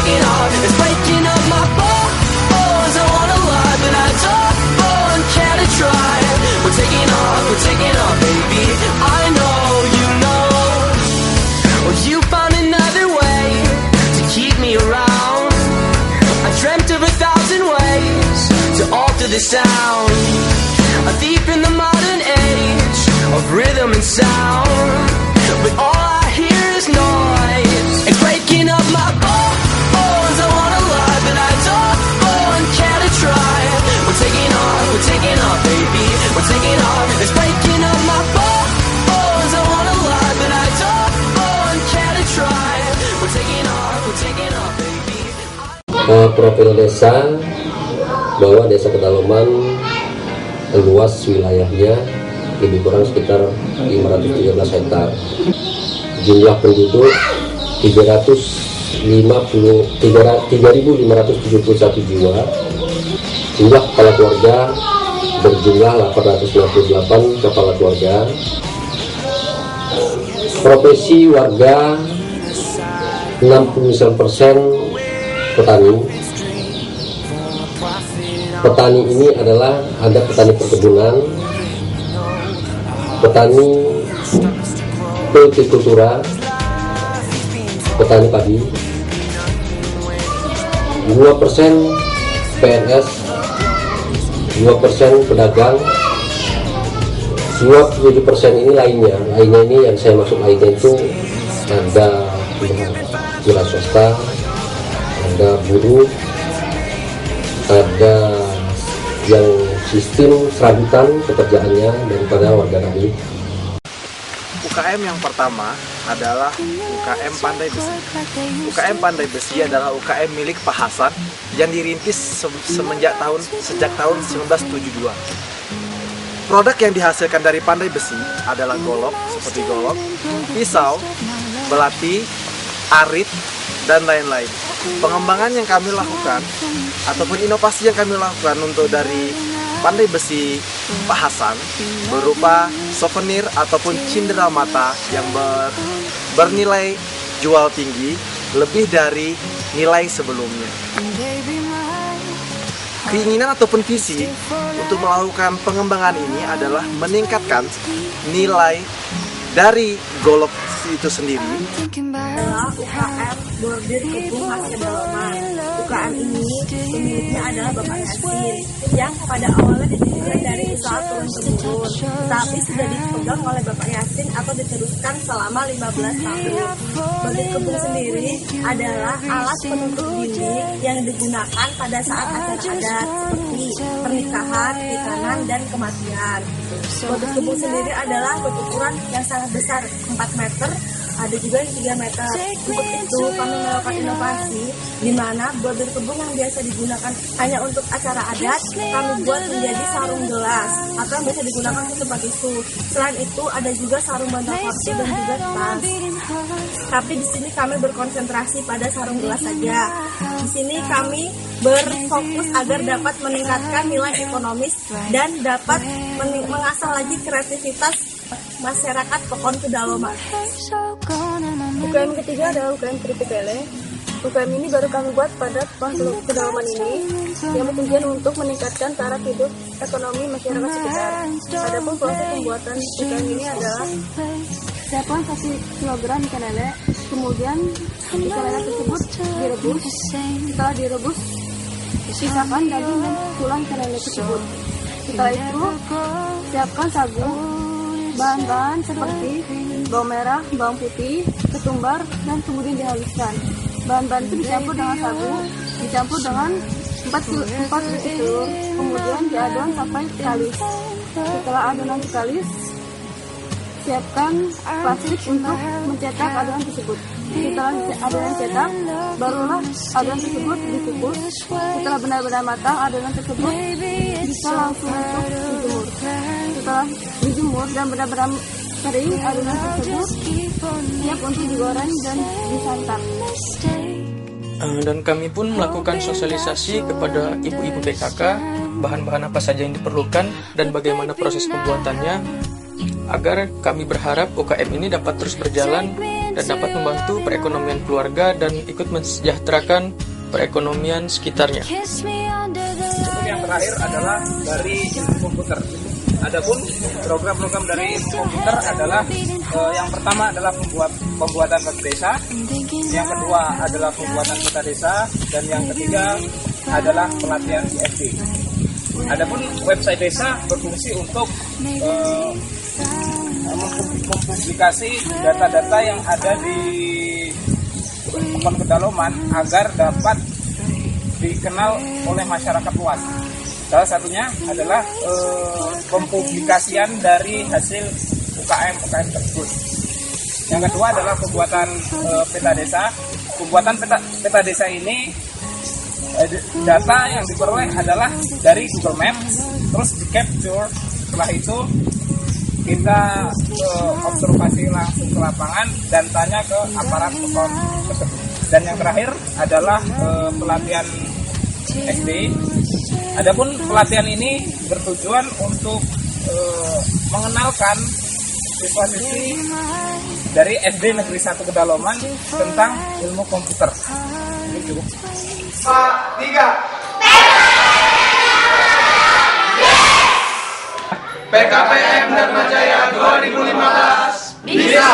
taking off. It's breaking up my bones. I wanna lie, but I don't care to try. We're taking off, baby. I know you know. Well, you found another way to keep me around. I dreamt of 1,000 ways to alter the sound. A thief in the modern age of rhythm and sound. But all I hear is noise. It's breaking up my bones. I wanna lie, but I don't care to try. We're taking off, baby. We're taking off. It's breaking up my bones. I wanna lie, but I don't care to try. We're taking off, baby. Profil desa bahwa desa Pedalaman luas wilayahnya lebih kurang sekitar 513 hektar. Jumlah penduduk 3.571 jiwa. Jumlah kepala keluarga berjumlah 868 kepala keluarga. Profesi warga 69% petani. Petani ini adalah ada petani perkebunan, petani hortikultura, petani padi, 2% PNS, 2% pedagang, 27% ini lainnya ini yang saya maksud lainnya itu ada wira swasta, ada buruh, ada yang sistem serabutan pekerjaannya daripada warga kami. UKM yang pertama adalah UKM Pandai Besi. UKM Pandai Besi adalah UKM milik Pak Hasan yang dirintis sejak tahun 1972. Produk yang dihasilkan dari Pandai Besi adalah golok, seperti golok, pisau, belati, arit, dan lain-lain. Pengembangan yang kami lakukan ataupun inovasi yang kami lakukan untuk dari Pandai Besi Pak Hasan berupa souvenir ataupun cindera mata yang bernilai jual tinggi lebih dari nilai sebelumnya. Keinginan ataupun visi untuk melakukan pengembangan ini adalah meningkatkan nilai dari golok itu sendiri. Adalah UKM Bordir Kebun Khas Pedalaman. UKM ini pemiliknya adalah Bapak Yasin yang pada awalnya dimulai dari usaha turun-temurun, tapi sudah dipegang oleh Bapak Yasin atau diteruskan selama 15 tahun. Bordir Kebun sendiri adalah alat penutup dinding yang digunakan pada saat acara adat seperti pernikahan, hitanan, dan kematian. Bordir Kebun sendiri adalah berukuran yang sangat besar, 4 meter, ada juga yang 3 meter. Untuk itu kami melakukan inovasi di mana bordir kebun yang biasa digunakan hanya untuk acara adat kami buat menjadi sarung gelas atau yang biasa digunakan untuk tempat tisu. Selain itu ada juga sarung bantal kursi dan juga tas. Tapi di sini kami berkonsentrasi pada sarung gelas saja. Di sini kami berfokus agar dapat meningkatkan nilai ekonomis dan dapat mengasah lagi kreativitas masyarakat Pekon Pedalaman. UKM ketiga adalah UKM Keripik Lele. UKM ini baru kami buat pada pedalaman ini yang bertujuan untuk meningkatkan taraf hidup ekonomi masyarakat sekitar. Adapun proses pembuatan UKM ini adalah siapkan 1 kilogram ikan lele, kemudian ikan lele tersebut direbus. Setelah direbus, sisakan daging dan tulang ikan lele tersebut. Setelah itu, siapkan sagu, bahan-bahan seperti bawang merah, bawang putih, ketumbar, dan kemudian dihaluskan. Bahan-bahan itu dicampur dengan sagu, dicampur dengan 4 biji telur, kemudian diadon sampai kalis. Setelah adonan dikalis, siapkan plastik untuk mencetak adonan tersebut. Setelah adonan cetak, barulah adonan tersebut dikukus. Setelah benar-benar matang, adonan tersebut bisa langsung untuk dijemur. Setelah dijemur dan benar-benar kering, adonan tersebut siap untuk digoreng dan disantap. Dan kami pun melakukan sosialisasi kepada ibu-ibu PKK bahan-bahan apa saja yang diperlukan dan bagaimana proses pembuatannya. agar kami berharap UKM ini dapat terus berjalan dan dapat membantu perekonomian keluarga dan ikut mensejahterakan perekonomian sekitarnya. Untuk yang terakhir adalah dari ilmu komputer. Adapun program-program dari ilmu komputer adalah yang pertama adalah pembuatan web desa, yang kedua adalah pembuatan peta desa, dan yang ketiga adalah pelatihan ISD. Adapun website desa berfungsi untuk mempublikasi data-data yang ada di pedalaman agar dapat dikenal oleh masyarakat luas. Salah satunya adalah pempublikasian dari hasil UKM tersebut. Yang kedua adalah pembuatan peta desa. Pembuatan peta desa ini data yang diperoleh adalah dari Google Maps, terus di capture. Setelah itu kita observasi langsung ke lapangan dan tanya ke aparat tersebut. Dan yang terakhir adalah pelatihan SD. Adapun pelatihan ini bertujuan untuk mengenalkan siswa-siswi dari SD Negeri 1 Kedaloman tentang ilmu komputer. Ini cukup. 3 PKPM Dharma Jaya 2015 bisa.